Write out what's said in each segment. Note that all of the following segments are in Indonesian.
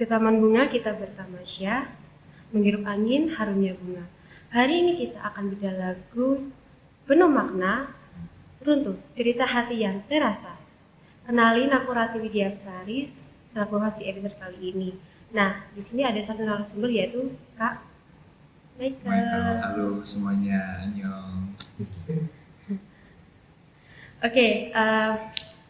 Ke taman bunga kita bertamasya, menghirup angin harumnya bunga. Hari ini kita akan beda lagu penuh makna, runtuh cerita hati yang terasa. Kenalin, aku Rati Widiasari, selaku host di episode kali ini. Nah, di sini ada satu narasumber yaitu Kak Michael. Halo semuanya, annyeong. Oke,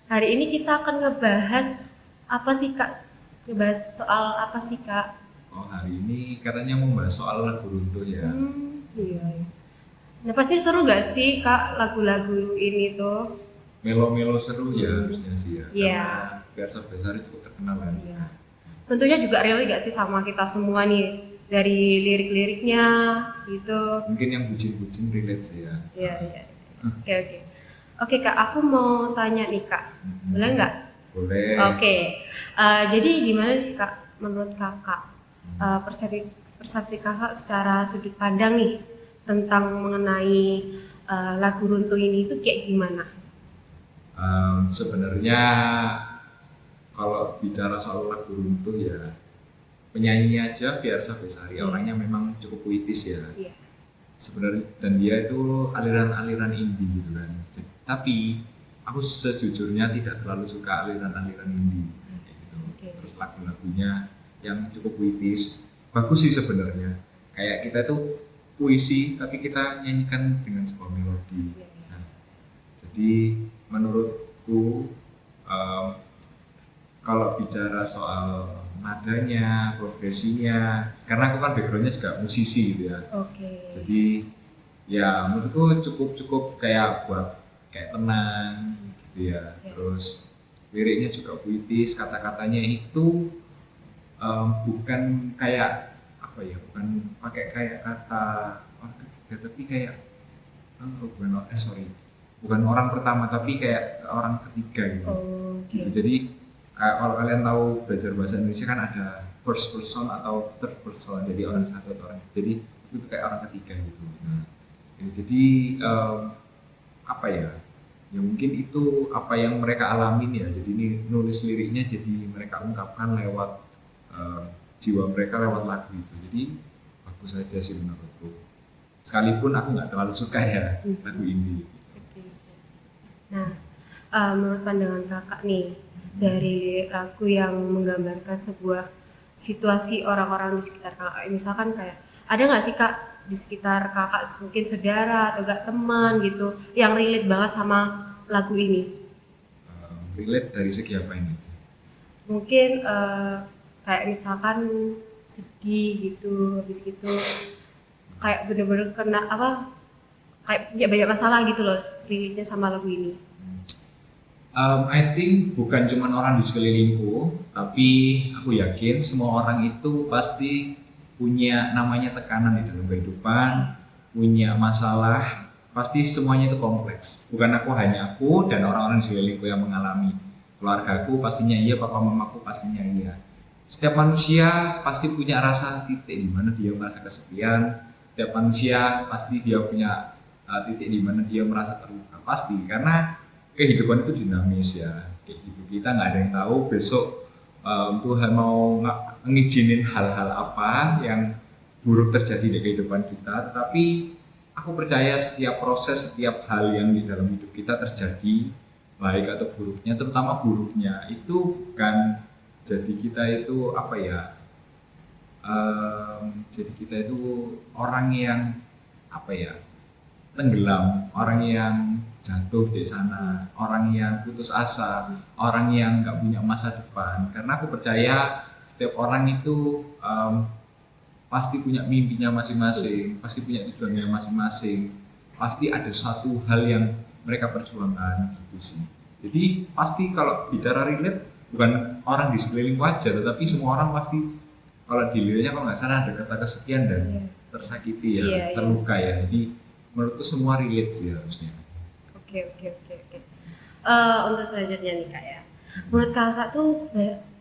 hari ini kita akan ngebahas apa sih Kak? Ngebahas soal apa sih Kak? Oh, hari ini katanya mau bahas soal lagu runtuh ya. Iya. Nah, pasti seru gak sih Kak lagu-lagu ini tuh? Melo-melo seru ya harusnya sih ya. Iya. Karena Fiersa Besari cukup terkenal kan. Iya. Tentunya juga relate gak sih sama kita semua nih, dari lirik-liriknya gitu. Mungkin yang bucin-bucin relate sih ya. Iya. Oke Kak, aku mau tanya nih Kak, boleh nggak? Boleh. Oke, jadi gimana sih Kak menurut Kakak, persepsi Kakak secara sudut pandang nih tentang mengenai lagu runtuh ini itu kayak gimana? Sebenarnya kalau bicara soal lagu runtuh ya, penyanyi aja Fiersa Besari orangnya memang cukup puitis ya. Iya. Sebenarnya, dan dia itu aliran-aliran indie gitu kan. Tapi aku sejujurnya tidak terlalu suka aliran-aliran indie gitu. Terus lagu-lagunya yang cukup puitis bagus sih sebenarnya, kayak kita tuh puisi tapi kita nyanyikan dengan sebuah melodi. Nah, jadi menurutku kalau bicara soal nadanya, progresinya, karena aku kan backgroundnya juga musisi gitu ya. Jadi ya menurutku cukup kayak buat kayak tenang gitu ya. Terus liriknya juga puitis, kata-katanya itu bukan kayak apa ya, bukan pakai kayak kata orang ketiga, tapi kayak bukan orang pertama tapi kayak orang ketiga gitu. Gitu. Jadi kalau kalian tahu belajar bahasa Indonesia kan ada first person atau third person, jadi orang satu atau orang, jadi itu kayak orang ketiga gitu. Nah, jadi apa ya mungkin itu apa yang mereka alamin ya, jadi ini nulis liriknya jadi mereka ungkapkan lewat jiwa mereka lewat lagu itu. Jadi bagus aja sih menurutku, sekalipun aku nggak terlalu suka ya lagu indie. Nah, menurut pandangan kakak nih, dari lagu yang menggambarkan sebuah situasi orang-orang di sekitar kakak, misalkan kayak ada nggak sih kak di sekitar kakak mungkin saudara atau gak teman gitu yang relate banget sama lagu ini? Relate dari segi apa ini? Mungkin kayak misalkan sedih gitu, habis gitu kayak bener-bener kena apa, kayak ya banyak masalah gitu loh relate-nya sama lagu ini. I think bukan cuma orang di sekelilingku, tapi aku yakin semua orang itu pasti punya namanya tekanan di dalam kehidupan, punya masalah, pasti semuanya itu kompleks. Bukan hanya aku dan orang-orang di sekelilingku yang mengalami. Keluargaku pastinya iya, papa mamaku pastinya iya. Setiap manusia pasti punya rasa titik di mana dia merasa kesepian. Setiap manusia pasti dia punya titik di mana dia merasa terluka, pasti, karena kehidupan itu dinamis ya, kayak gitu. Kita nggak ada yang tahu besok Tuhan mau ngizinin hal-hal apa yang buruk terjadi di kehidupan kita. Tapi aku percaya setiap proses, setiap hal yang di dalam hidup kita terjadi, baik atau buruknya, terutama buruknya itu bukan jadi kita itu apa ya, jadi kita itu orang yang apa ya, tenggelam, orang yang jatuh di sana, orang yang putus asa, orang yang nggak punya masa depan. Karena aku percaya setiap orang itu pasti punya mimpinya masing-masing, pasti punya tujuannya masing-masing, pasti ada satu hal yang mereka perjuangkan gitu sih. Jadi pasti kalau bicara relate, bukan orang di sekeliling wajar, tetapi semua orang pasti, kalau di liriknya kalau nggak salah ada kata kesekian dan tersakiti ya, terluka ya. Jadi menurutku semua relate sih harusnya. Oke. Untuk selanjutnya nih kak ya, menurut kakak tuh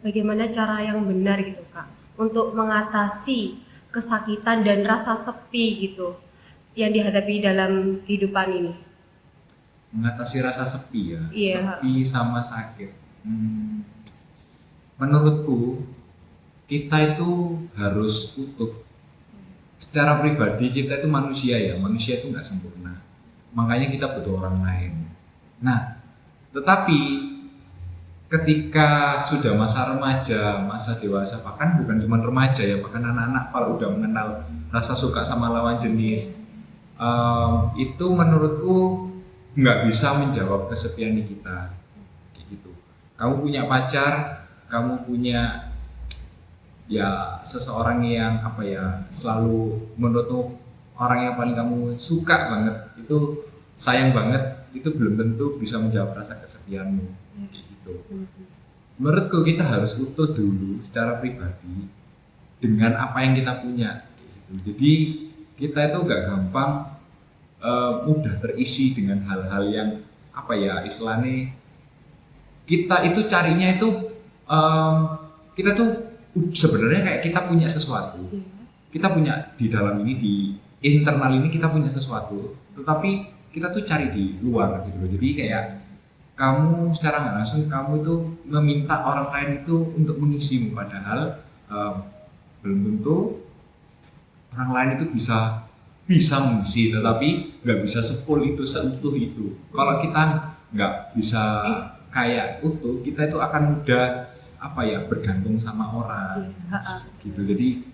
bagaimana cara yang benar gitu kak untuk mengatasi kesakitan dan rasa sepi gitu yang dihadapi dalam kehidupan ini? Mengatasi rasa sepi ya, sepi sama sakit. Menurutku kita itu harus utuh. Secara pribadi kita itu manusia ya, manusia itu nggak sempurna. Makanya kita butuh orang lain. Nah, tetapi ketika sudah masa remaja, masa dewasa, bahkan bukan cuma remaja ya, bahkan anak-anak kalau udah mengenal rasa suka sama lawan jenis, itu menurutku nggak bisa menjawab kesepian kita. Kayak gitu. Kamu punya pacar, kamu punya ya seseorang yang apa ya selalu menurutmu orang yang paling kamu suka banget, itu sayang banget, itu belum tentu bisa menjawab rasa kesepianmu. Kayak gitu. Menurutku kita harus utuh dulu secara pribadi dengan apa yang kita punya. Kayak gitu. Jadi kita itu gak gampang mudah terisi dengan hal-hal yang apa ya istilahnya, kita itu carinya itu kita tuh sebenarnya kayak kita punya sesuatu, kita punya di dalam ini, di internal ini kita punya sesuatu, tetapi kita tuh cari di luar gitu loh. Jadi kayak kamu secara nggak langsung kamu itu meminta orang lain itu untuk mengisimu, padahal belum tentu orang lain itu bisa mengisi, tetapi nggak bisa sefull itu, seutuh itu. Kalau kita nggak bisa kayak utuh, kita itu akan mudah apa ya bergantung sama orang gitu. Jadi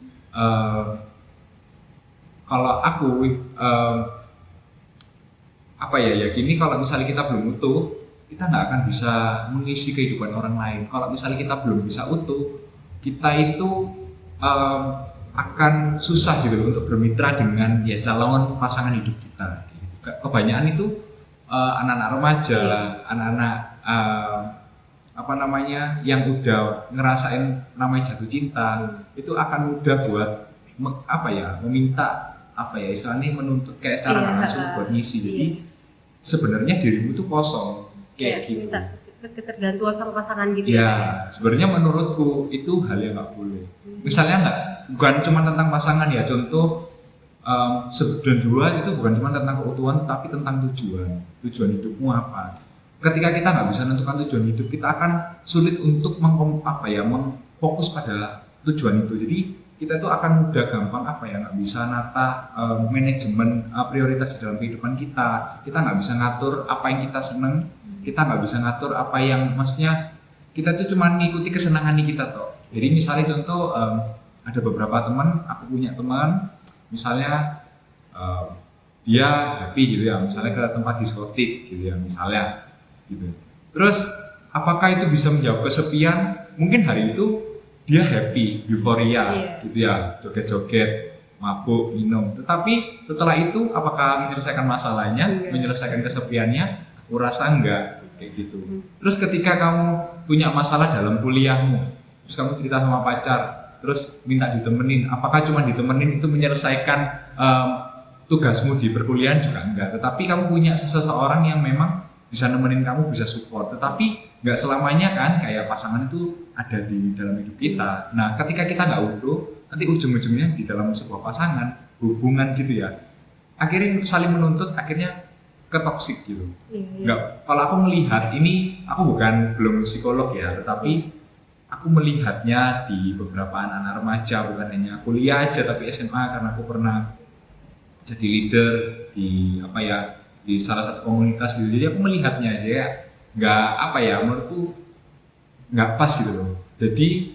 kalau aku apa ya yakini kalau misalnya kita belum utuh, kita nggak akan bisa mengisi kehidupan orang lain. Kalau misalnya kita belum bisa utuh, kita itu akan susah gitu untuk bermitra dengan ya calon pasangan hidup kita. Kebanyakan itu anak-anak remaja lah, anak-anak apa namanya yang udah ngerasain namanya jatuh cinta, itu akan mudah buat apa ya meminta apa ya istilahnya menuntut kayak secara langsung buat ngisi. Jadi sebenarnya dirimu itu kosong kayak gitu. Ketergantungan sama pasangan gitu ya. Sebenarnya menurutku itu hal yang nggak boleh. Misalnya bukan cuma tentang pasangan ya, contoh dan dua itu bukan cuma tentang keutuhan, tapi tentang tujuan hidupmu apa. Ketika kita nggak bisa menentukan tujuan hidup, kita akan sulit untuk memfokus pada tujuan itu. Jadi kita itu akan mudah gampang nggak bisa nata manajemen prioritas di dalam kehidupan kita. Kita nggak bisa ngatur apa yang kita seneng, kita nggak bisa ngatur apa yang maksudnya kita itu cuma ngikuti kesenangan kita toh. Jadi misalnya contoh ada beberapa teman, aku punya teman misalnya dia happy gitu ya, misalnya ke tempat diskotik gitu ya misalnya gitu. Terus apakah itu bisa menjawab kesepian? Mungkin hari itu dia happy, euforia gitu ya, joget-joget, mabuk, minum. Tetapi setelah itu apakah menyelesaikan masalahnya, menyelesaikan kesepiannya? Aku rasa enggak kayak gitu. Terus ketika kamu punya masalah dalam kuliahmu, terus kamu cerita sama pacar, terus minta ditemenin, apakah cuma ditemenin itu menyelesaikan tugasmu di perkuliahan? Juga enggak. Tetapi kamu punya seseorang yang memang bisa nemenin kamu, bisa support. Tetapi nggak selamanya kan kayak pasangan itu ada di dalam hidup kita. Nah ketika kita nggak utuh, nanti ujung-ujungnya di dalam sebuah pasangan, hubungan gitu ya, akhirnya saling menuntut, akhirnya ke toksik gitu. Nggak, kalau aku melihat ini, aku belum psikolog ya, tetapi aku melihatnya di beberapa anak-anak remaja, bukan hanya kuliah aja, tapi SMA, karena aku pernah jadi leader di di salah satu komunitas gitu. Jadi aku melihatnya aja ya, menurutku nggak pas gitu loh. Jadi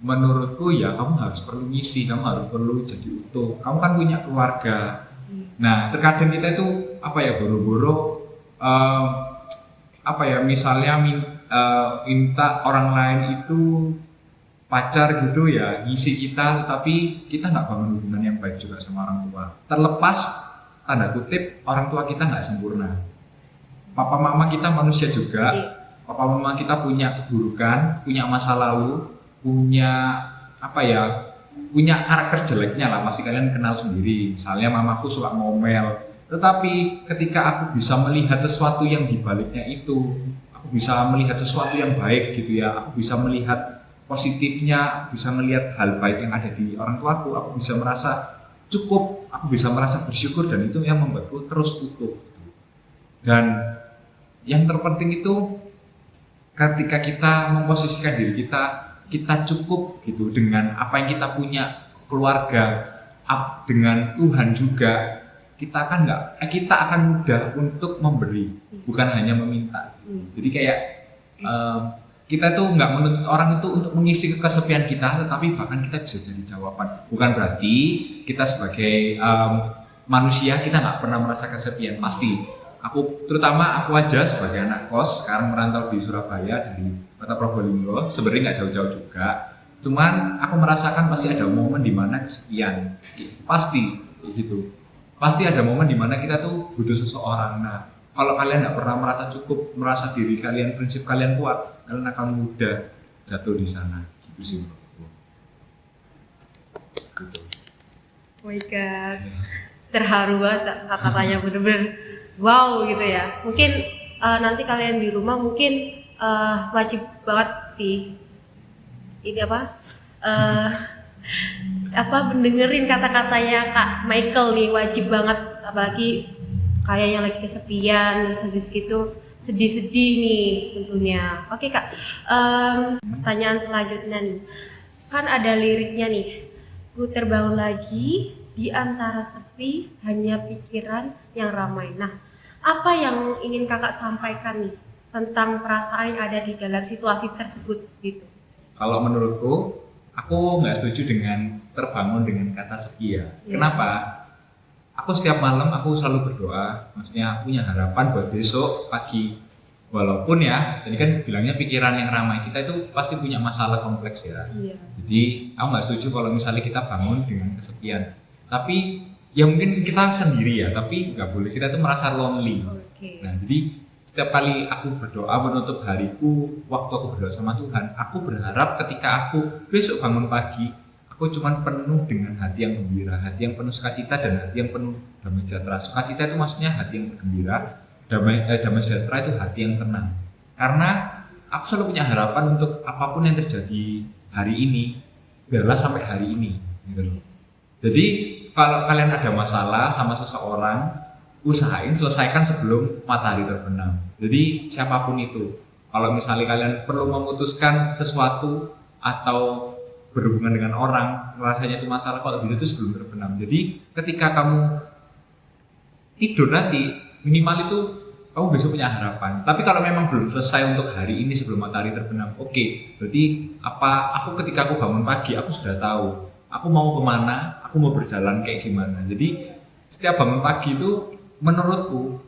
menurutku ya kamu harus perlu ngisi, kamu harus perlu jadi utuh. Kamu kan punya keluarga. Nah terkadang kita itu boro-boro misalnya minta orang lain itu pacar gitu ya ngisi kita, tapi kita nggak bangun hubungan yang baik juga sama orang tua. Terlepas tanda kutip orang tua kita nggak sempurna, papa mama kita manusia juga, papa mama kita punya keburukan, punya masa lalu, punya punya karakter jeleknya lah, pasti kalian kenal sendiri. Misalnya mamaku suka ngomel, tetapi ketika aku bisa melihat sesuatu yang dibaliknya itu, aku bisa melihat sesuatu yang baik gitu ya, aku bisa melihat positifnya, aku bisa melihat hal baik yang ada di orang tuaku, aku bisa merasa cukup, aku bisa merasa bersyukur, dan itu yang membuatku terus utuh. Dan yang terpenting itu ketika kita memposisikan diri kita kita cukup gitu dengan apa yang kita punya, keluarga, dengan Tuhan juga, kita akan mudah untuk memberi, bukan hanya meminta. Jadi kayak kita tuh nggak menuntut orang itu untuk mengisi kesepian kita, tetapi bahkan kita bisa jadi jawaban. Bukan berarti kita sebagai manusia kita nggak pernah merasa kesepian, pasti. Terutama aku aja sebagai anak kos sekarang merantau di Surabaya dari kota Probolinggo, sebenarnya nggak jauh-jauh juga. Cuman aku merasakan pasti ada momen dimana kesepian, pasti gitu. Pasti ada momen dimana kita tuh butuh seseorang. Nah, kalau kalian nggak pernah merasa cukup, merasa diri kalian, prinsip kalian kuat, kalian akan mudah jatuh di sana. Gitu sih menurutku. Gitu. Oh my god, terharu banget kata-katanya, bener-bener wow gitu ya. Mungkin nanti kalian di rumah mungkin wajib banget sih ini mendengerin kata-katanya Kak Michael nih, wajib banget, apalagi kayak yang lagi kesepian terus habis gitu sedih-sedih nih tentunya. Oke Kak, pertanyaan selanjutnya nih, kan ada liriknya nih, ku terbangun lagi di antara sepi hanya pikiran yang ramai. Nah, apa yang ingin kakak sampaikan nih tentang perasaan yang ada di dalam situasi tersebut gitu? Kalau menurutku, aku nggak setuju dengan terbangun dengan kata sepi ya. Kenapa? Aku setiap malam aku selalu berdoa, maksudnya aku punya harapan buat besok pagi. Walaupun ya, tadi kan bilangnya pikiran yang ramai, kita itu pasti punya masalah kompleks ya. Jadi aku nggak setuju kalau misalnya kita bangun dengan kesepian. Tapi ya mungkin kita sendiri ya, tapi nggak boleh kita tuh merasa lonely. Nah, jadi setiap kali aku berdoa menutup hariku, waktu aku berdoa sama Tuhan, aku berharap ketika aku besok bangun pagi, aku cuman penuh dengan hati yang gembira, hati yang penuh sukacita dan hati yang penuh damai sejahtera. Sukacita itu maksudnya hati yang gembira, damai sejahtera itu hati yang tenang. Karena aku selalu punya harapan untuk apapun yang terjadi hari ini, biarlah sampai hari ini. Gitu. Jadi kalau kalian ada masalah sama seseorang, usahain selesaikan sebelum matahari terbenam. Jadi siapapun itu, kalau misalnya kalian perlu memutuskan sesuatu atau berhubungan dengan orang, rasanya itu masalah, kalau bisa itu sebelum terbenam. Jadi ketika kamu tidur nanti, minimal itu kamu besok punya harapan. Tapi kalau memang belum selesai untuk hari ini sebelum matahari terbenam, oke, berarti aku ketika aku bangun pagi, aku sudah tahu aku mau kemana, aku mau berjalan kayak gimana. Jadi setiap bangun pagi itu menurutku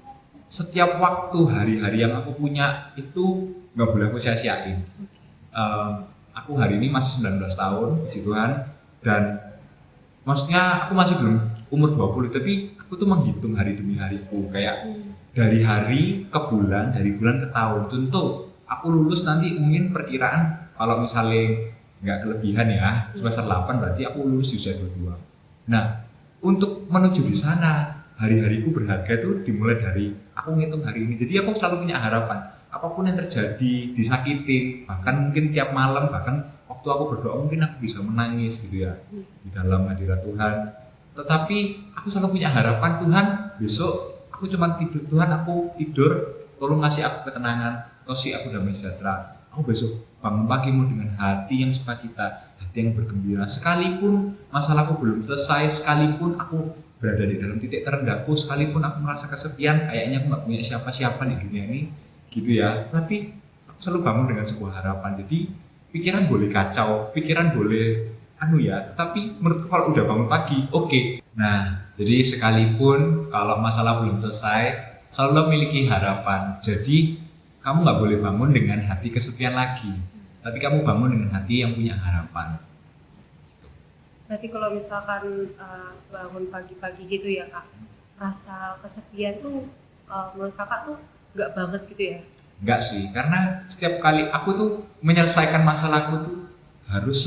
setiap waktu hari-hari yang aku punya itu nggak boleh aku sia-siain. Aku hari ini masih 19 tahun, puji Tuhan, dan maksudnya aku masih belum umur 20, tapi aku tuh menghitung hari demi hariku, kayak dari hari ke bulan, dari bulan ke tahun. Tentu aku lulus nanti mungkin perkiraan kalau misalnya nggak kelebihan ya, semester 8 berarti aku lulus di usia 22. Nah, untuk menuju di sana, hari-hariku berharga itu dimulai dari aku ngitung hari ini. Jadi aku selalu punya harapan, apapun yang terjadi, disakitin, bahkan mungkin tiap malam, bahkan waktu aku berdoa mungkin aku bisa menangis gitu ya, di dalam hadirat Tuhan. Tetapi aku selalu punya harapan, Tuhan besok aku cuma tidur, Tuhan aku tidur, tolong ngasih aku ketenangan, kasih aku damai sejahtera. Aku besok bangun pagimu dengan hati yang sukacita, hati yang bergembira. Sekalipun masalahku belum selesai, sekalipun aku berada di dalam titik terendahku, sekalipun aku merasa kesepian, kayaknya aku nggak punya siapa-siapa di dunia ini, gitu ya. Tapi aku selalu bangun dengan sebuah harapan. Jadi pikiran boleh kacau, pikiran boleh tetapi menurutku kalau udah bangun pagi, oke. Nah, jadi sekalipun kalau masalah belum selesai, selalu memiliki harapan. Jadi kamu nggak boleh bangun dengan hati kesepian lagi, tapi kamu bangun dengan hati yang punya harapan. Berarti kalau misalkan bangun pagi-pagi gitu ya Kak, rasa kesepian tuh menurut kakak tuh nggak banget gitu ya? Nggak sih, karena setiap kali aku tuh menyelesaikan masalahku tuh harus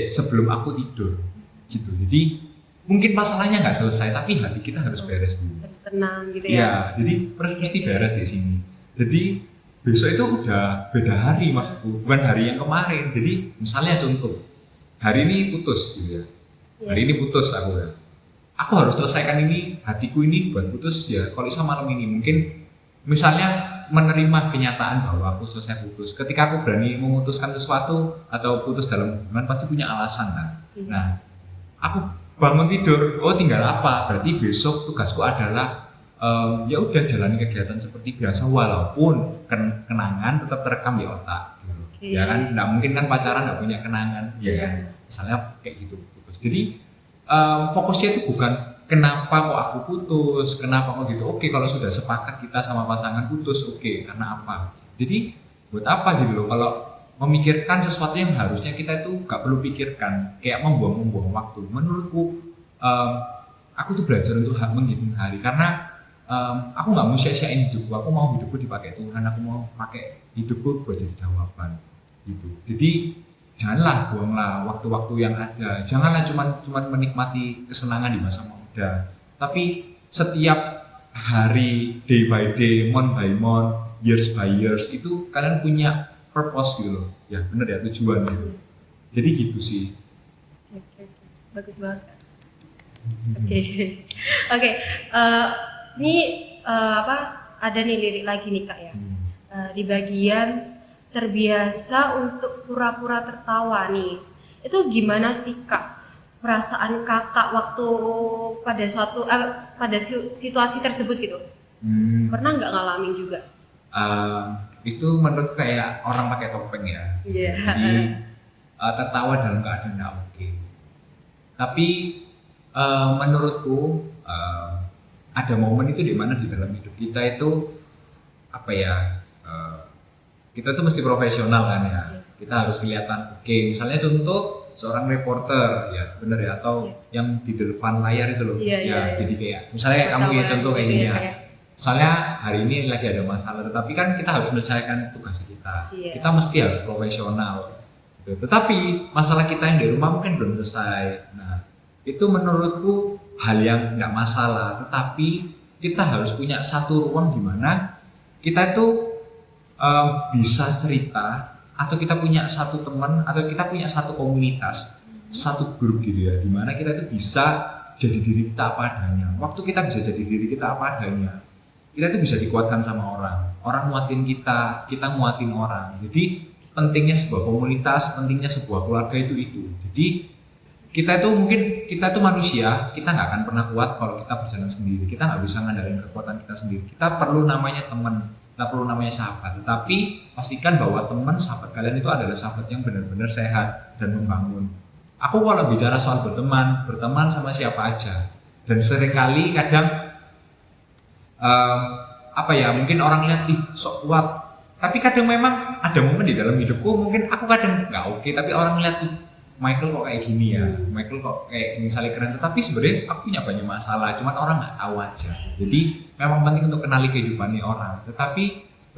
sebelum aku tidur gitu. Jadi mungkin masalahnya nggak selesai, tapi hati kita harus beres dulu. Harus tenang gitu ya? Iya, jadi pasti beres di sini. Jadi besok itu udah beda hari maksudku, bukan hari yang kemarin. Jadi misalnya contoh, hari ini putus gitu ya. Hari ini putus aku ya. Aku harus selesaikan ini, hatiku ini buat putus ya. Kalau bisa malam ini, mungkin misalnya menerima kenyataan bahwa aku selesai putus. Ketika aku berani memutuskan sesuatu atau putus dalam hubungan pasti punya alasan kan. Nah, aku bangun tidur, oh tinggal apa? Berarti besok tugasku adalah ya udah jalani kegiatan seperti biasa walaupun kenangan tetap terekam di otak. Gitu. Ya kan, nggak mungkin kan pacaran nggak punya kenangan, ya kan? Misalnya kayak gitu. Jadi fokusnya itu bukan kenapa kok aku putus, kenapa kok gitu. Oke, kalau sudah sepakat kita sama pasangan putus, oke, karena apa? Jadi buat apa gitu loh kalau memikirkan sesuatu yang harusnya kita itu gak perlu pikirkan, kayak membuang-membuang waktu. Menurutku aku tuh belajar untuk menghitung hari karena aku nggak mau sia-siain hidupku, aku mau hidupku dipakai Tuhan, aku mau pakai hidupku buat jadi jawaban gitu. Jadi janganlah buanglah waktu-waktu yang ada, janganlah cuman menikmati kesenangan di masa muda, tapi setiap hari, day by day, month by month, years by years itu kalian punya purpose gitu loh, ya bener ya, tujuan gitu. Jadi gitu sih. Oke. Bagus banget. Oke. Ini ada nih lirik lagi nih Kak ya. Di bagian terbiasa untuk pura-pura tertawa nih. Itu gimana sih Kak perasaan Kakak waktu pada situasi tersebut gitu? Pernah nggak ngalamin juga? Itu menurut kayak orang pakai topeng ya. Jadi tertawa dalam keadaan nggak oke. Tapi menurutku ada momen itu di mana di dalam hidup kita itu kita tuh mesti profesional kan ya. Kita harus kelihatan oke. Misalnya contoh seorang reporter ya bener ya, atau yang di depan layar itu loh. Jadi kayak misalnya kayak kamu ya contoh kayak gini ya. Soalnya hari ini lagi ada masalah, tetapi kan kita harus menyelesaikan tugas kita. Kita mesti harus profesional. Tetapi masalah kita yang di rumah mungkin belum selesai. Nah, itu menurutku hal yang nggak masalah. Tetapi kita harus punya satu ruang di mana kita itu bisa cerita, atau kita punya satu teman, atau kita punya satu komunitas, satu grup gitu ya, di mana kita itu bisa jadi diri kita apa adanya. Waktu kita bisa jadi diri kita apa adanya, kita itu bisa dikuatkan sama orang nguatin kita nguatin orang. Jadi pentingnya sebuah komunitas, pentingnya sebuah keluarga itu. Jadi kita itu manusia, kita nggak akan pernah kuat kalau kita berjalan sendiri. Kita nggak bisa ngandalin kekuatan kita sendiri. Kita perlu namanya teman, kita perlu namanya sahabat. Tetapi pastikan bahwa teman sahabat kalian itu adalah sahabat yang benar-benar sehat dan membangun. Aku kalau bicara soal berteman sama siapa aja. Dan seringkali kadang mungkin orang lihat sok kuat, tapi kadang memang ada momen di dalam hidupku mungkin aku kadang nggak oke, tapi orang lihat Michael kok kayak gini ya, Michael kok kayak misalnya keren, tapi sebenarnya aku punya banyak masalah, cuman orang nggak tahu aja. Jadi memang penting untuk kenali kehidupannya orang, tetapi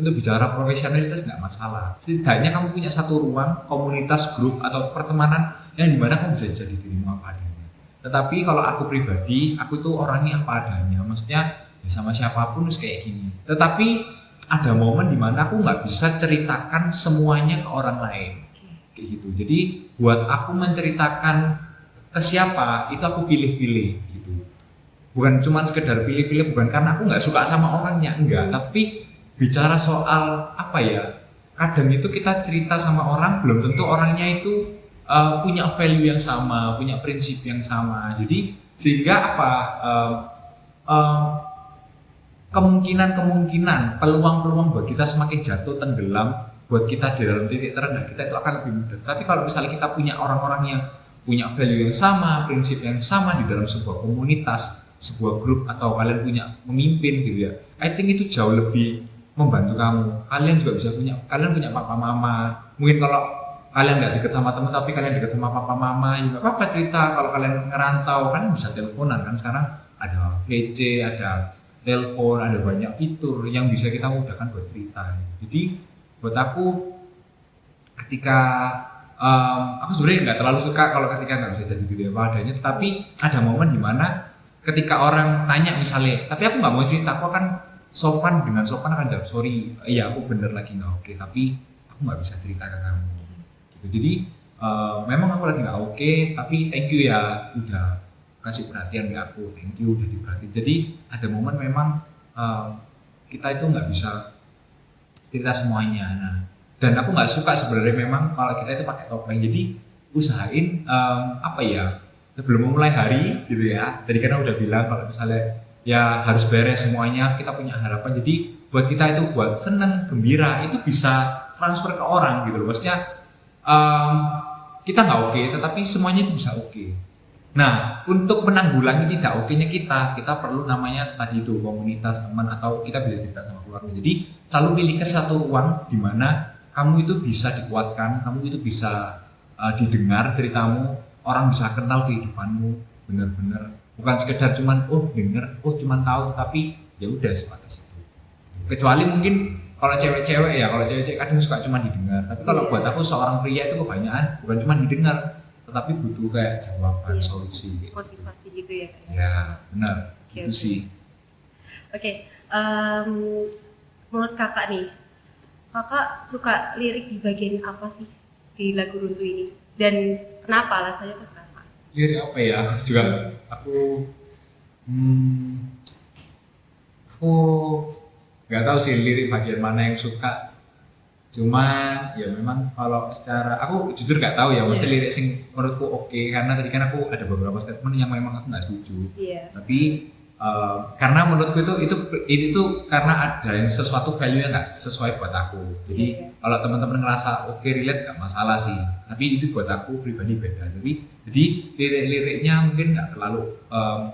untuk bicara profesionalitas nggak masalah. Setidaknya kamu punya satu ruang, komunitas, grup atau pertemanan yang dimana kamu bisa jadi dirimu apa adanya. Tetapi kalau aku pribadi, aku tuh orangnya apa adanya, maksudnya sama siapapun harus kayak gini. Tetapi ada momen dimana aku nggak bisa ceritakan semuanya ke orang lain, kayak gitu. Jadi buat aku menceritakan ke siapa itu aku pilih-pilih gitu. Bukan cuma sekedar pilih-pilih, bukan karena aku nggak suka sama orangnya, enggak. Tapi bicara soal kadang itu kita cerita sama orang belum tentu orangnya itu punya value yang sama, punya prinsip yang sama. Jadi sehingga kemungkinan, peluang buat kita semakin jatuh tenggelam, buat kita di dalam titik terendah kita itu akan lebih mudah. Tapi kalau misalnya kita punya orang-orang yang punya value yang sama, prinsip yang sama di dalam sebuah komunitas, sebuah grup, atau kalian punya memimpin gitu ya, I think itu jauh lebih membantu kamu. Kalian juga bisa kalian punya papa mama. Mungkin kalau kalian nggak deket sama teman tapi kalian deket sama papa mama, ya nggak apa-apa cerita. Kalau kalian ngerantau kan bisa teleponan kan, sekarang ada VC, ada telepon, ada banyak fitur yang bisa kita mudahkan buat cerita. Jadi buat aku ketika aku sebenarnya nggak terlalu suka kalau ketika nggak bisa jadi diri apa adanya, tapi ada momen dimana ketika orang tanya misalnya, tapi aku nggak mau cerita, aku akan dengan sopan akan jawab, sorry, iya aku bener lagi nggak oke, tapi aku nggak bisa cerita ke kamu gitu. Jadi memang aku lagi nggak oke, tapi thank you ya udah kasih perhatian ke aku, thank you udah diperhatiin. Jadi ada momen memang kita itu nggak bisa cerita semuanya. Nah, dan aku nggak suka sebenarnya memang kalau kita itu pakai topeng. Jadi usahain apa ya, sebelum memulai hari gitu ya. Tadi kan udah bilang kalau misalnya ya harus beres semuanya, kita punya harapan. Jadi buat kita itu buat seneng, gembira itu bisa transfer ke orang gitu loh. Maksudnya em, kita nggak oke, tetapi semuanya itu bisa oke. Nah, untuk menanggulangi tidak oke-nya kita perlu namanya tadi itu komunitas teman atau kita bisa cerita sama keluarga. Jadi selalu pilih ke satu ruang di mana kamu itu bisa dikuatkan, kamu itu bisa didengar ceritamu, orang bisa kenal kehidupanmu benar-benar bukan sekedar cuman denger, cuman tahu, tapi ya udah sebatas itu. Kecuali mungkin kalau cewek-cewek ya, kalau cewek-cewek kadang suka cuma didengar. Tapi kalau buat aku seorang pria itu kebanyakan bukan cuma didengar, tetapi butuh kayak jawaban, solusi gitu. Motivasi gitu ya Kak? Ya benar, gitu Oke. sih. Oke, menurut kakak nih, kakak suka lirik di bagian apa sih di lagu Runtuh ini? Dan kenapa alasannya tuh kenapa? Lirik apa ya? Aku juga hmm, aku nggak tahu sih lirik bagian mana yang suka. Cuman ya memang kalau secara aku jujur nggak tahu ya, mesti lirik sing menurutku oke, karena tadi kan aku ada beberapa statement yang memang aku nggak setuju. Tapi karena menurutku itu karena ada yang sesuatu value yang nggak sesuai buat aku. Jadi kalau teman-teman ngerasa oke relate nggak masalah sih. Tapi itu buat aku pribadi beda. Jadi lirik-liriknya mungkin nggak terlalu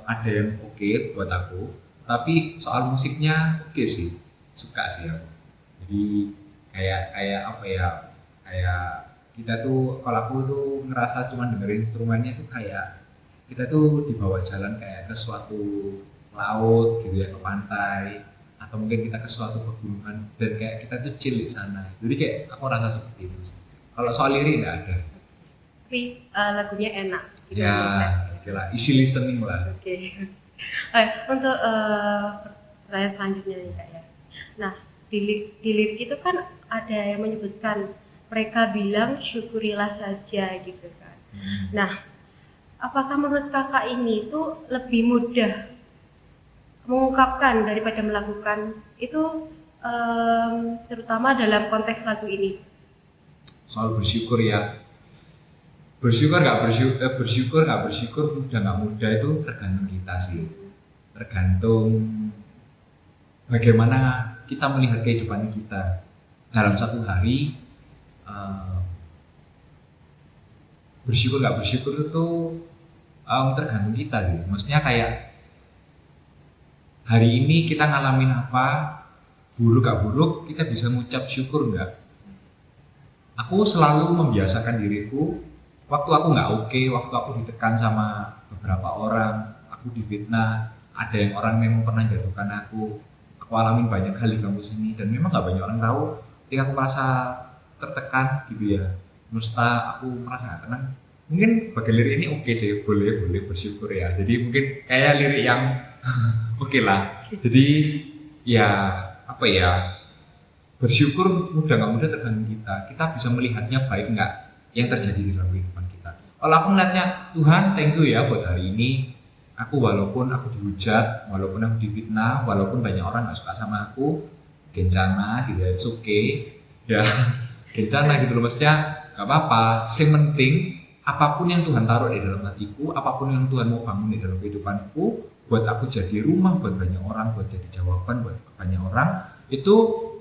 ada yang oke buat aku. Tapi soal musiknya oke sih, suka sih aku. Jadi kayak apa ya, kayak kita tuh kalau aku tuh ngerasa cuma dengerin instrumennya tuh kayak kita tuh dibawa jalan kayak ke suatu laut gitu ya, ke pantai, atau mungkin kita ke suatu pegunungan dan kayak kita tuh chill di sana. Jadi kayak aku rasa seperti itu sih. Kalau soal lirik nggak ada. Tapi lagunya enak. Gitu Ya, oke lah, easy listening lah. Oke. Untuk pertanyaan selanjutnya nih Kak ya. Nah, di lirik itu kan ada yang menyebutkan mereka bilang syukurilah saja gitu kan. Nah, apakah menurut kakak ini tuh lebih mudah mengungkapkan daripada melakukan itu, terutama dalam konteks lagu ini? Soal bersyukur ya, bersyukur nggak bersyukur, mudah nggak mudah itu tergantung kita sih, tergantung bagaimana kita melihat kehidupan kita dalam satu hari. Bersyukur nggak bersyukur itu tergantung kita sih. Maksudnya kayak hari ini kita ngalamin apa, buruk gak buruk, kita bisa ngucap syukur nggak. Aku selalu membiasakan diriku waktu aku nggak oke, waktu aku ditekan sama beberapa orang, aku difitnah, ada yang orang memang pernah jatuhkan aku alamin banyak hal di kampus ini dan memang nggak banyak orang tahu. Ketika aku merasa tertekan gitu ya, merasa aku merasa nggak tenang, mungkin bagian lirik ini oke sih, boleh bersyukur ya. Jadi mungkin kayak lirik yang oke lah. Jadi ya apa ya, bersyukur mudah nggak mudah tergantung kita bisa melihatnya baik nggak yang terjadi di dalam kehidupan kita. Kalau aku melihatnya, Tuhan thank you ya buat hari ini, aku walaupun aku dihujat, walaupun aku difitnah, walaupun banyak orang nggak suka sama aku, kencana gitu ya, it's okay ya, kencana gitu loh, maksudnya nggak apa-apa. Yang penting apapun yang Tuhan taruh di dalam hatiku, apapun yang Tuhan mau bangun di dalam kehidupanku, buat aku jadi rumah buat banyak orang, buat jadi jawaban buat banyak orang, itu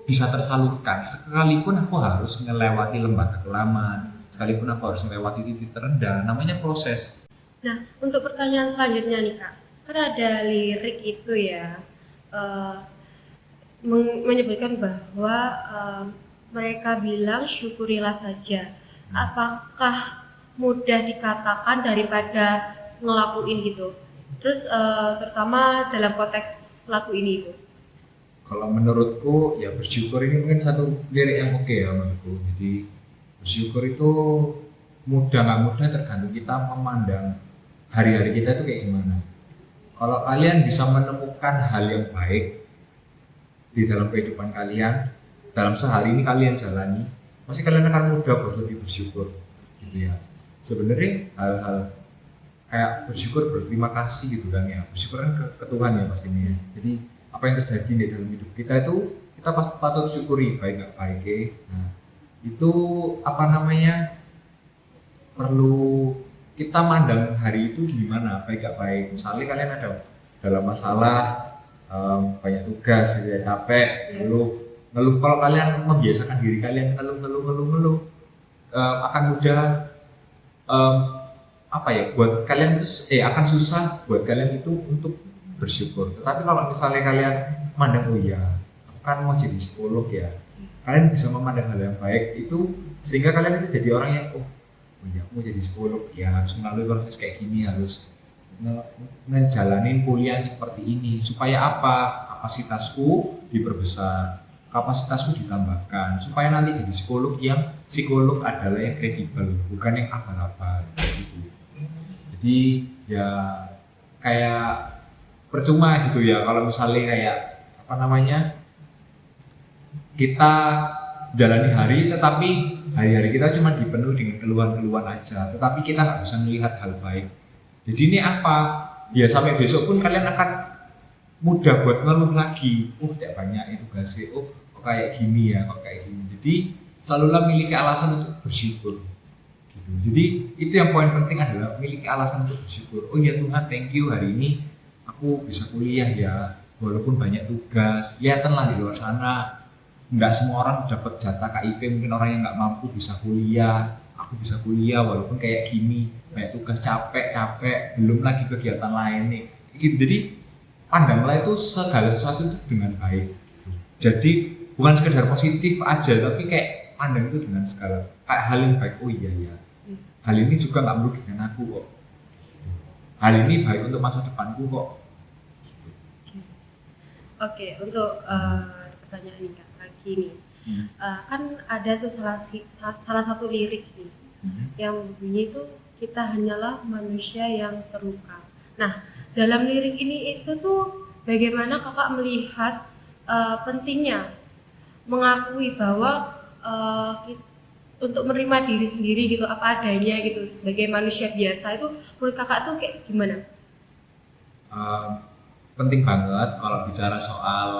bisa tersalurkan. Sekalipun aku harus melewati lembah kekelaman, sekalipun aku harus melewati titik terendah, namanya proses. Nah, untuk pertanyaan selanjutnya nih Kak, kan ada lirik itu ya, menyebutkan bahwa mereka bilang syukurilah saja. Apakah mudah dikatakan daripada ngelakuin gitu? Terus terutama dalam konteks lagu ini itu. Kalau menurutku ya bersyukur ini mungkin satu lirik yang oke ya menurutku. Jadi bersyukur itu mudah nggak mudah tergantung kita memandang hari-hari kita itu kayak gimana. Kalau kalian bisa menemukan hal yang baik di dalam kehidupan kalian, dalam sehari ini kalian jalani, pasti kalian akan mudah buat lebih bersyukur gitu ya. Sebenarnya hal-hal kayak bersyukur, berterima kasih gitu kan ya, bersyukur kan ke Tuhan ya pastinya. Jadi apa yang terjadi di dalam hidup kita itu kita patut syukuri baik nggak baik ya. Nah, itu apa namanya, perlu kita mandang hari itu gimana, baik gak baik. Misalnya kalian ada dalam masalah, banyak tugas gitu ya, capek, ngeluh. Kalau kalian membiasakan diri kalian ngeluh, akan mudah, em, apa ya, buat kalian itu akan susah buat kalian itu untuk bersyukur. Tetapi kalau misalnya kalian mandang, oh iya, aku kan mau jadi psikolog ya, kalian bisa memandang hal yang baik itu, sehingga kalian itu jadi orang yang oh iya, aku mau jadi psikolog ya, harus melalui proses kayak gini, harus ngejalanin kuliah seperti ini, supaya apa, kapasitasku diperbesar, kapasitasku ditambahkan, supaya nanti jadi psikolog adalah yang kredibel, bukan yang abal-abal gitu. Jadi ya kayak percuma gitu ya kalau misalnya kayak apa namanya, kita jalani hari tetapi hari-hari kita cuma dipenuhi dengan keluhan-keluhan aja, tetapi kita nggak bisa melihat hal baik. Jadi ini apa ya, sampai besok pun kalian akan mudah buat ngeluh lagi, tidak banyak itu tugasnya, kok kayak gini ya, kok kayak gini. Jadi selalulah miliki alasan untuk bersyukur gitu. Jadi itu yang poin penting adalah miliki alasan untuk bersyukur. Oh ya Tuhan, thank you, hari ini aku bisa kuliah ya, walaupun banyak tugas. Lihatlah di luar sana, nggak semua orang dapat jatah KIP, mungkin orang yang nggak mampu bisa kuliah. Aku bisa kuliah walaupun kayak gini, banyak tugas, capek, belum lagi kegiatan lain nih gitu. Jadi pandanglah itu segala sesuatu itu dengan baik gitu. Jadi bukan sekedar positif aja, tapi kayak pandang itu dengan segala kayak hal yang baik. Oh iya ya, hal ini juga nggak merugikan aku kok, hal ini baik untuk masa depanku kok gitu. Oke, untuk pertanyaan ini Kak, lagi nih. Kan ada tuh salah satu lirik nih yang bunyi itu, kita hanyalah manusia yang terluka. Nah, dalam lirik ini itu tuh bagaimana Kakak melihat pentingnya mengakui bahwa untuk menerima diri sendiri gitu, apa adanya gitu, sebagai manusia biasa, itu menurut Kakak tuh kayak gimana? Penting banget kalau bicara soal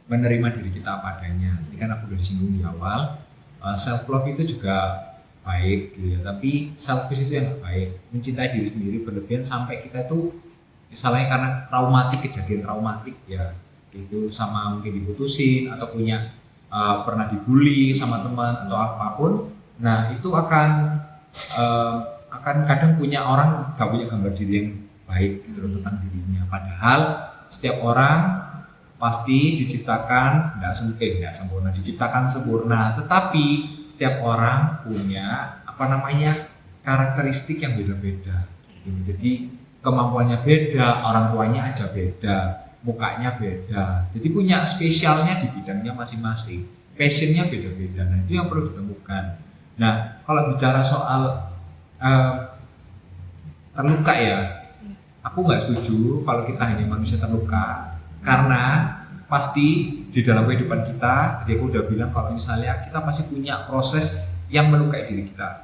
menerima diri kita apa adanya. Ini kan aku udah disinggung di awal, self love itu juga baik gitu ya, tapi selfish itu yang gak baik, mencintai diri sendiri berlebihan sampai kita tuh misalnya karena kejadian traumatik ya gitu, sama mungkin diputusin atau punya pernah dibully sama teman atau apapun. Nah itu akan kadang punya orang gak punya gambar diri yang baik gitu loh tentang dirinya, padahal setiap orang pasti diciptakan tidak sempurna, diciptakan sempurna, tetapi setiap orang punya karakteristik yang beda-beda gitu. Jadi kemampuannya beda, orang tuanya aja beda, mukanya beda, jadi punya spesialnya di bidangnya masing-masing, passionnya beda-beda. Nah itu yang perlu ditemukan. Nah kalau bicara soal terluka ya, aku nggak setuju kalau kita hanya manusia terluka, karena pasti di dalam kehidupan kita, tadi aku udah bilang kalau misalnya kita pasti punya proses yang melukai diri kita.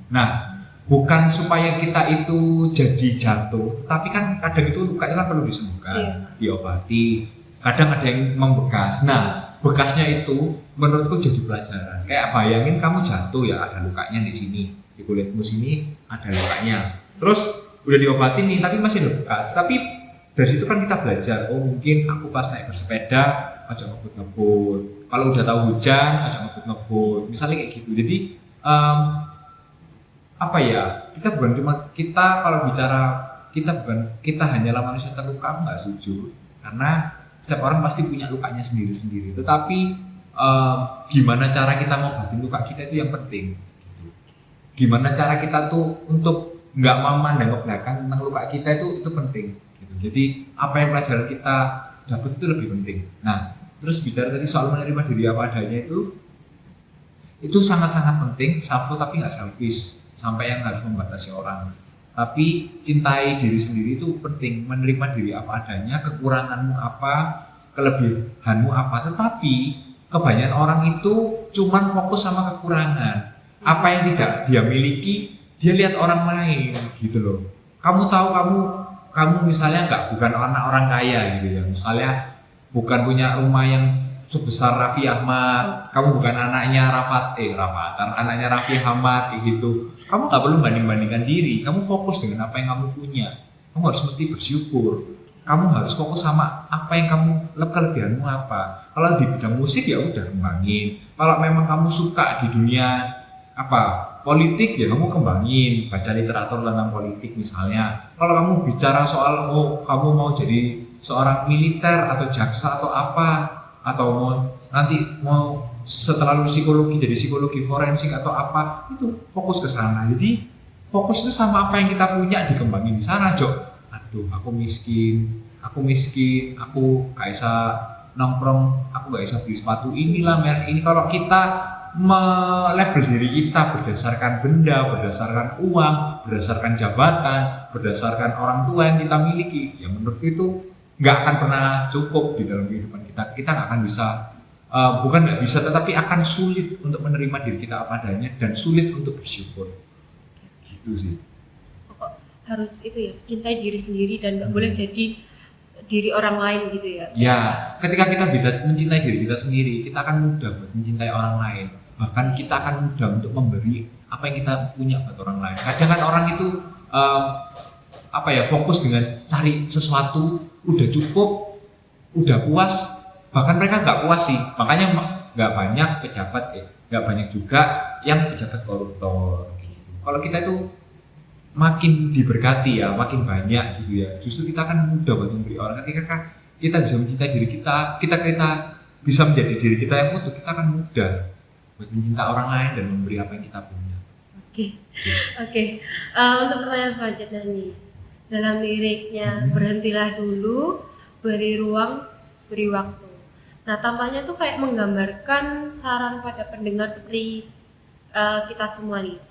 Nah, bukan supaya kita itu jadi jatuh, tapi kan kadang itu lukanya kan perlu disembuhkan, diobati. Kadang ada yang membekas. Nah, bekasnya itu menurutku jadi pelajaran. Kayak bayangin kamu jatuh ya, ada lukanya di sini, di kulitmu sini ada lukanya. Terus udah diobatin nih, tapi masih ada bekas. Tapi dari situ kan kita belajar, oh mungkin aku pas naik bersepeda aja ngebut-ngebut, kalau udah tahu hujan aja ngebut-ngebut, misalnya kayak gitu. Jadi kita hanyalah manusia terluka, aku nggak setuju, karena setiap orang pasti punya lukanya sendiri-sendiri. Tetapi gimana cara kita ngobatin luka kita itu yang penting gitu. Gimana cara kita tuh untuk nggak memandang ke belakang tentang luka kita itu penting gitu. Jadi apa yang pelajaran kita dapat itu lebih penting. Nah terus bicara tadi soal menerima diri apa adanya, itu sangat-sangat penting, self love tapi nggak selfish sampai yang harus membatasi orang. Tapi cintai diri sendiri itu penting, menerima diri apa adanya, kekuranganmu apa, kelebihanmu apa. Tetapi kebanyakan orang itu cuman fokus sama kekurangan, apa yang tidak dia miliki dia lihat orang lain gitu loh. Kamu tahu kamu misalnya bukan anak orang kaya gitu ya, misalnya bukan punya rumah yang sebesar Raffi Ahmad, kamu bukan anaknya anaknya Raffi Ahmad kayak gitu. Kamu nggak perlu banding-bandingkan diri, kamu fokus dengan apa yang kamu punya. Kamu harus mesti bersyukur. Kamu harus fokus sama apa yang kamu, kelebihanmu apa. Kalau di bidang musik ya udah kembangin. Kalau memang kamu suka di dunia politik ya kamu kembangin, baca literatur tentang politik misalnya. Kalau kamu bicara soal kamu mau jadi seorang militer atau jaksa atau apa, atau mau setelah lulus psikologi jadi psikologi forensik atau apa, itu fokus ke sana. Jadi fokus itu sama apa yang kita punya dikembangin di sana, Jok. Aduh, aku miskin, aku gak bisa nongkrong, aku gak bisa beli sepatu inilah merek ini. Kalau kita melabel diri kita berdasarkan benda, berdasarkan uang, berdasarkan jabatan, berdasarkan orang tua yang kita miliki, ya menurut itu nggak akan pernah cukup di dalam kehidupan kita. Kita nggak akan bisa, bukan nggak bisa, tetapi akan sulit untuk menerima diri kita apa adanya dan sulit untuk bersyukur. Gitu sih. Harus itu ya, cintai diri sendiri dan nggak boleh jadi diri orang lain gitu ya. Ya, ketika kita bisa mencintai diri kita sendiri, kita akan mudah buat mencintai orang lain. Bahkan kita akan mudah untuk memberi apa yang kita punya buat orang lain. Kadang kan orang itu fokus dengan cari sesuatu, udah cukup, udah puas, bahkan mereka nggak puas sih. Makanya nggak banyak pejabat nggak banyak juga yang pejabat koruptor gitu. Kalau kita itu makin diberkati ya, makin banyak gitu ya, justru kita akan mudah buat memberi orang. Ketika kita bisa mencintai diri kita bisa menjadi diri kita yang utuh, kita akan mudah buat mencintai orang lain dan memberi apa yang kita punya. Oke. Untuk pertanyaan selanjutnya nih, dalam liriknya berhentilah dulu, beri ruang, beri waktu. Nah, tampaknya tuh kayak menggambarkan saran pada pendengar seperti kita semua nih.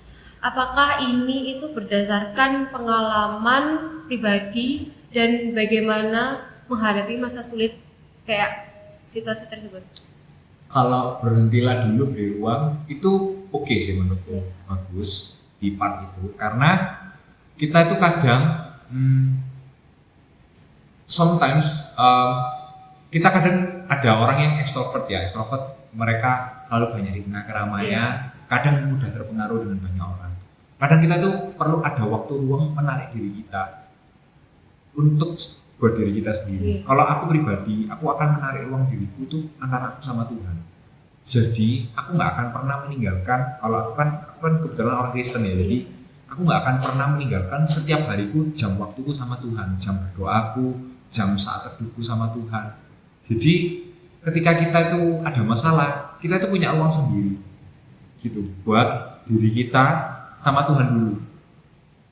Apakah ini itu berdasarkan pengalaman pribadi dan bagaimana menghadapi masa sulit kayak situasi tersebut? Kalau berhentilah dulu beri ruang itu oke sih menurutku, bagus di part itu, karena kita itu kadang sometimes kita kadang ada orang yang ekstrovert mereka selalu banyak di tengah keramaian, kadang mudah terpengaruh dengan banyak orang. Kadang kita tuh perlu ada waktu ruang menarik diri kita untuk buat diri kita sendiri. Kalau aku pribadi, aku akan menarik ruang diriku tuh antara aku sama Tuhan. Jadi aku nggak akan pernah meninggalkan, kalau aku kan kebetulan orang Kristen ya, jadi aku nggak akan pernah meninggalkan setiap hariku jam waktuku sama Tuhan, jam berdoaku, jam saat teduhku sama Tuhan. Jadi ketika kita itu ada masalah, kita itu punya ruang sendiri gitu buat diri kita sama Tuhan dulu.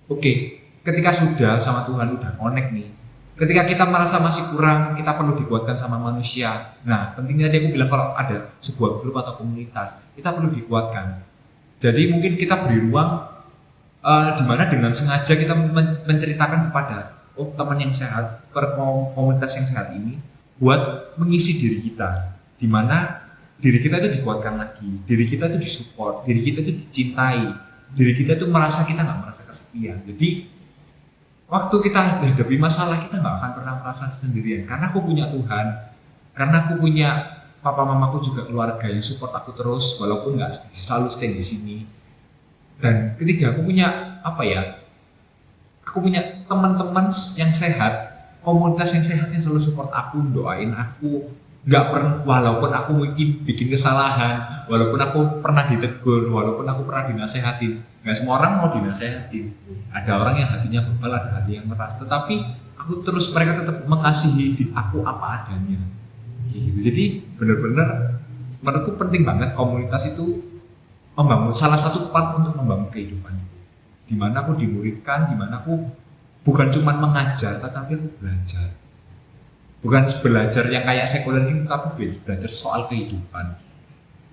Oke, ketika sudah sama Tuhan udah connect nih, ketika kita merasa masih kurang, kita perlu dikuatkan sama manusia. Nah, pentingnya tadi aku bilang kalau ada sebuah grup atau komunitas, kita perlu dikuatkan. Jadi mungkin kita beri ruang di mana dengan sengaja kita menceritakan kepada teman yang sehat, komunitas yang sehat ini buat mengisi diri kita, di mana diri kita itu dikuatkan lagi, diri kita itu disupport, diri kita itu dicintai, diri kita itu kita nggak merasa kesepian. Jadi waktu kita menghadapi masalah, kita nggak akan pernah merasa sendirian, karena aku punya Tuhan, karena aku punya papa mamaku juga keluarga yang support aku terus walaupun nggak selalu stay di sini. Dan ketiga, aku punya aku punya teman-teman yang sehat, komunitas yang sehat yang selalu support aku, doain aku. Nggak pernah, walaupun aku mungkin bikin kesalahan, walaupun aku pernah ditegur, walaupun aku pernah dinasehatin, nggak semua orang mau dinasehatin. Ada orang yang hatinya bebal, ada hati yang keras, tetapi mereka tetap mengasihi aku apa adanya. Gitu. Jadi benar-benar menurutku penting banget komunitas itu membangun salah satu part untuk membangun kehidupan. Dimana aku dimuridkan, dimana aku bukan cuma mengajar, tetapi aku belajar. Bukan belajar yang kayak sekuler gitu, tapi belajar soal kehidupan.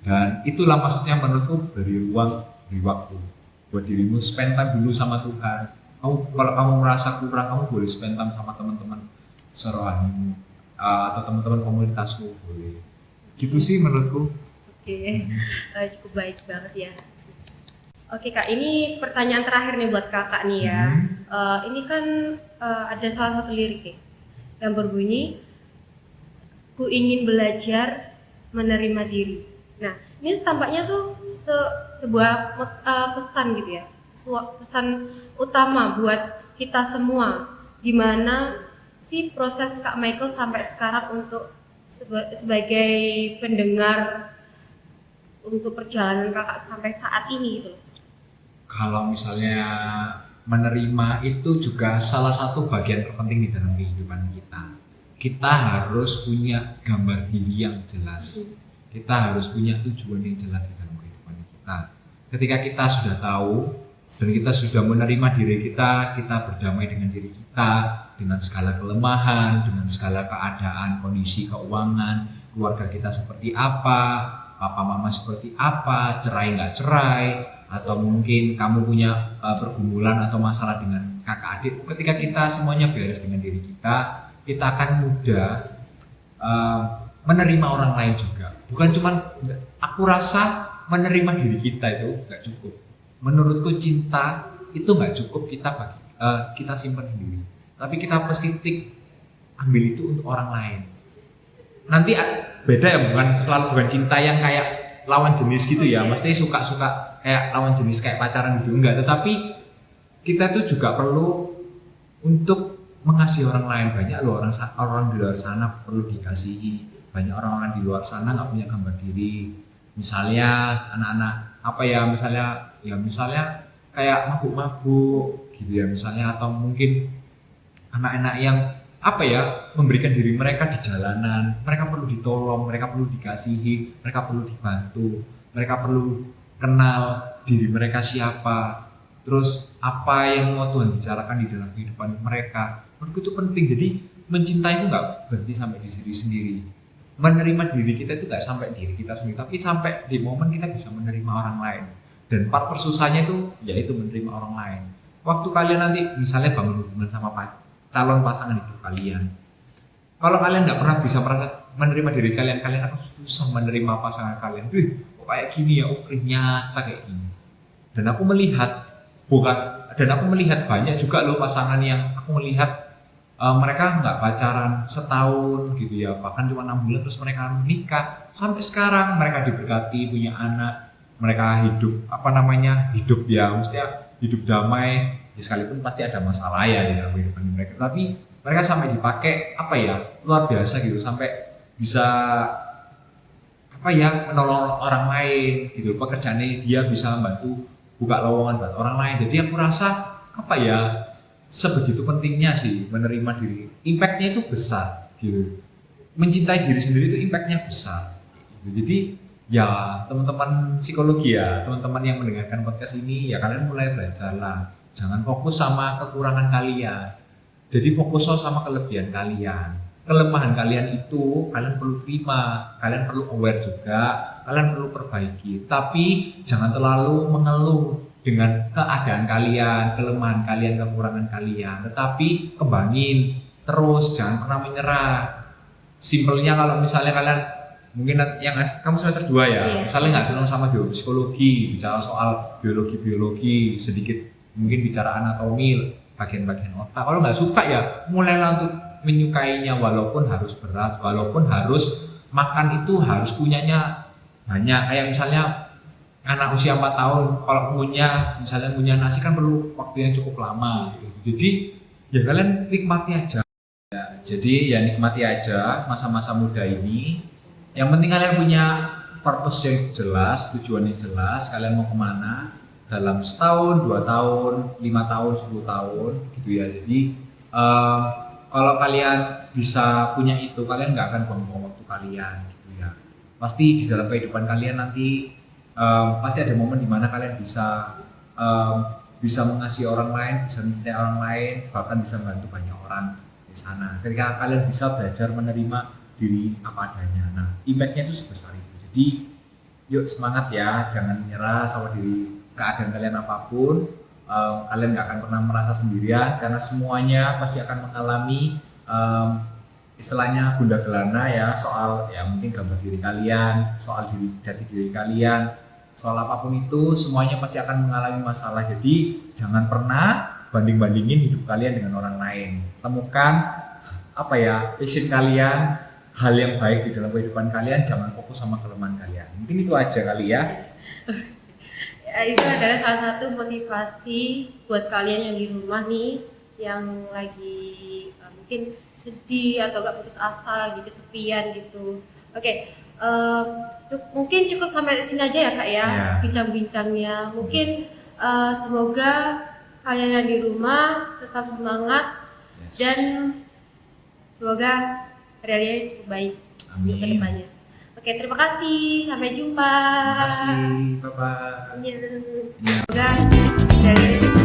Dan itulah maksudnya menurutku, beri ruang, beri waktu buat dirimu, spend time dulu sama Tuhan. Kalau kamu merasa kurang, kamu boleh spend time sama teman-teman serohanimu atau teman-teman komunitasmu, boleh. Gitu sih menurutku. Oke. Cukup baik banget ya. Oke Kak, ini pertanyaan terakhir nih buat Kakak nih ya. Ini kan ada salah satu lirik nih yang berbunyi, ku ingin belajar menerima diri. Nah, ini tampaknya tuh sebuah pesan gitu ya, pesan utama buat kita semua. Gimana sih proses Kak Michael sampai sekarang untuk sebagai pendengar untuk perjalanan kakak sampai saat ini gitu? Kalau misalnya menerima itu juga salah satu bagian terpenting di dalam kehidupan kita. Kita harus punya gambar diri yang jelas. Kita harus punya tujuan yang jelas di dalam kehidupan kita. Ketika kita sudah tahu dan kita sudah menerima diri kita berdamai dengan diri kita, dengan segala kelemahan, dengan segala keadaan, kondisi keuangan, keluarga kita seperti apa, papa mama seperti apa, cerai nggak cerai, atau mungkin kamu punya pergumulan atau masalah dengan kakak adik. Ketika kita semuanya beres dengan diri kita akan mudah menerima orang lain juga. Bukan cuman, aku rasa menerima diri kita itu nggak cukup. Menurutku cinta itu nggak cukup kita simpan sendiri. Tapi kita pasti ambil itu untuk orang lain. Nanti beda ya, bukan cinta yang kayak lawan jenis gitu ya, mesti suka-suka kayak lawan jenis kayak pacaran gitu, enggak. Tetapi kita tuh juga perlu untuk mengasihi orang lain. Banyak loh orang di luar sana perlu dikasihi. Banyak orang-orang di luar sana nggak punya gambar diri. Misalnya anak-anak misalnya kayak mabuk-mabuk gitu ya misalnya, atau mungkin anak-anak yang memberikan diri mereka di jalanan. Mereka perlu ditolong, mereka perlu dikasihi, mereka perlu dibantu, mereka perlu kenal diri mereka siapa, terus apa yang mau Tuhan bicarakan di dalam kehidupan mereka. Menurutku itu penting. Jadi mencintai itu nggak berhenti sampai di diri sendiri. Menerima diri kita itu nggak sampai diri kita sendiri, tapi sampai di momen kita bisa menerima orang lain. Dan part tersusahnya itu yaitu menerima orang lain. Waktu kalian nanti misalnya bangun hubungan sama calon pasangan hidup kalian, kalau kalian nggak pernah bisa menerima diri kalian akan susah menerima pasangan kalian. Kok kayak gini ya, ternyata kayak gini. Dan aku melihat banyak juga loh pasangan yang aku melihat mereka nggak pacaran setahun gitu ya, bahkan cuma 6 bulan terus mereka menikah. Sampai sekarang mereka diberkati punya anak, mereka hidup ya, maksudnya hidup damai. Ya, sekalipun pasti ada masalah ya di dalam kehidupan mereka, tapi mereka sampai dipakai luar biasa gitu, sampai bisa menolong orang lain gitu. Pekerjaannya dia bisa membantu buka lowongan buat orang lain. Jadi aku rasa sebegitu pentingnya sih menerima diri. Impactnya itu besar gitu. Mencintai diri sendiri itu impactnya besar gitu. Jadi ya teman-teman psikologi ya, teman-teman yang mendengarkan podcast ini ya, kalian mulai belajar lah. Jangan fokus sama kekurangan kalian, jadi fokus sama kelebihan kalian. Kelemahan kalian itu kalian perlu terima, kalian perlu aware juga, kalian perlu perbaiki. Tapi jangan terlalu mengeluh dengan keadaan kalian, kelemahan kalian, kekurangan kalian. Tetapi kembangin terus, jangan pernah menyerah. Simpelnya kalau misalnya kalian mungkin yang kamu semester 2 ya, misalnya nggak senang sama biopsikologi, bicara soal biologi sedikit, mungkin bicara anatomi, bagian-bagian otak. Kalau nggak suka ya mulailah untuk menyukainya, walaupun harus berat, walaupun harus makan itu harus punyanya banyak. Kayak misalnya anak usia 4 tahun kalau punya nasi kan perlu waktu yang cukup lama. Jadi ya kalian nikmati aja. Ya, jadi ya nikmati aja masa-masa muda ini. Yang penting kalian punya purpose yang jelas, tujuan yang jelas, kalian mau kemana dalam setahun, 2 tahun, 5 tahun, 10 tahun gitu ya. Jadi kalau kalian bisa punya itu, kalian nggak akan buang-buang waktu kalian gitu ya. Pasti di dalam kehidupan kalian nanti pasti ada momen dimana kalian bisa mengasihi orang lain, bisa mencintai orang lain, bahkan bisa membantu banyak orang di sana. Ketika kalian bisa belajar menerima diri apa adanya, nah impactnya itu sebesar itu. Jadi yuk semangat ya, jangan menyerah sama diri keadaan kalian apapun. Kalian gak akan pernah merasa sendirian, karena semuanya pasti akan mengalami istilahnya gundah gelana ya, soal ya mungkin gambar diri kalian, soal jati diri kalian, soal apapun itu semuanya pasti akan mengalami masalah. Jadi jangan pernah banding-bandingin hidup kalian dengan orang lain. Temukan passion kalian, hal yang baik di dalam kehidupan kalian, jangan fokus sama kelemahan kalian. Mungkin itu aja kali ya. Ya, itu adalah salah satu motivasi buat kalian yang di rumah nih, yang lagi mungkin sedih atau gak putus asa, lagi kesepian gitu. Oke, mungkin cukup sampai sini aja ya kak ya, Ya. bincang-bincangnya. Mungkin semoga kalian yang di rumah tetap semangat Yes. dan semoga hari-harinya cukup baik untuk Amin. kedepannya. Oke, terima kasih, sampai jumpa. Terima kasih, bye bye. Semoga hari-harinya